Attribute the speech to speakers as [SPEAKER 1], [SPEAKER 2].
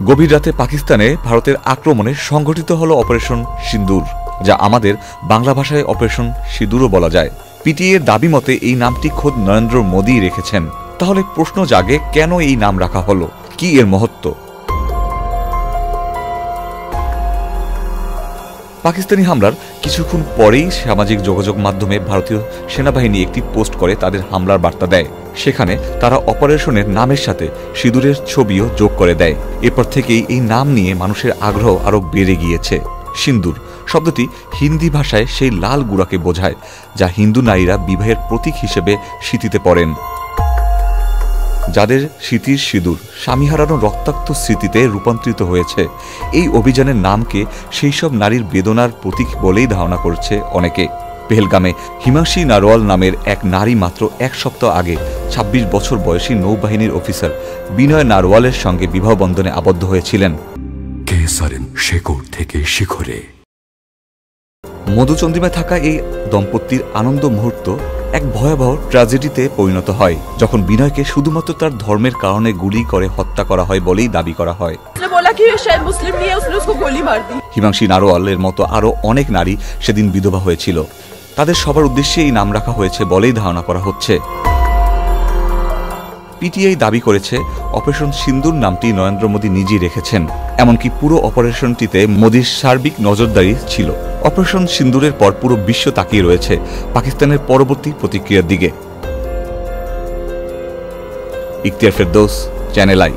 [SPEAKER 1] গভীর রাতে পাকিস্তানে ভারতের আক্রমণে সংঘটিত হল অপারেশন সিন্দুর, যা আমাদের বাংলা ভাষায় অপারেশন সিঁদুরও বলা যায়। পিটিআই এর দাবি মতে এই নামটি খোদ নরেন্দ্র মোদী রেখেছেন। তাহলে প্রশ্ন জাগে, কেন এই নাম রাখা হলো, কি এর মহত্ব? পাকিস্তানি হামলার কিছুক্ষণ পরেই সামাজিক যোগাযোগ মাধ্যমে ভারতীয় সেনাবাহিনী একটি পোস্ট করে তাদের হামলার বার্তা দেয়। সেখানে তারা অপারেশনের নামের সাথে সিঁদুরের ছবিও যোগ করে দেয়। এরপর থেকেই এই নাম নিয়ে মানুষের আগ্রহ আরও বেড়ে গিয়েছে। সিন্দুর শব্দটি হিন্দি ভাষায় সেই লাল গুঁড়াকে বোঝায়, যা হিন্দু নারীরা বিবাহের প্রতীক হিসেবে সিঁথিতে পরেন। যাদের স্মৃতির সিঁদুর স্বামী হারানো রক্তাক্ত স্মৃতিতে রূপান্তরিত হয়েছে, এই অভিযানের নামকে সেই সব নারীর বেদনার প্রতীক বলেই ধারণা করছে অনেকে। পেহেলগামে হিমাংশী নারওয়াল নামের এক নারী মাত্র এক সপ্তাহ আগে ২৬ বছর বয়সী নৌবাহিনীর অফিসার বিনয় নারওয়ালের সঙ্গে বিবাহ বন্ধনে আবদ্ধ হয়েছিলেন। মধুচন্দ্রিমায় থাকা এই দম্পতির আনন্দ মুহূর্ত এক ভয়াবহ ট্র্যাজেডিতে পরিণত হয়, যখন বিনয়কে শুধুমাত্র তার ধর্মের কারণে গুলি করে হত্যা করা হয় বলেই দাবি করা হয়। হিমাংশী নারওয়ালের মতো আরও অনেক নারী সেদিন বিধবা হয়েছিল। তাদের সবার উদ্দেশ্যে এই নাম রাখা হয়েছে বলেই ধারণা করা হচ্ছে। পিটিআই দাবি করেছে অপারেশন সিন্দুর নামটি নরেন্দ্র মোদী নিজেই রেখেছেন। এমনকি পুরো অপারেশনটিতে মোদীর সার্বিক নজরদারি ছিল। অপারেশন সিন্দুরের পর পুরো বিশ্ব তাকিয়ে রয়েছে পাকিস্তানের পরবর্তী প্রতিক্রিয়ার দিকে। Ikhtiyar Ferdous, channel I.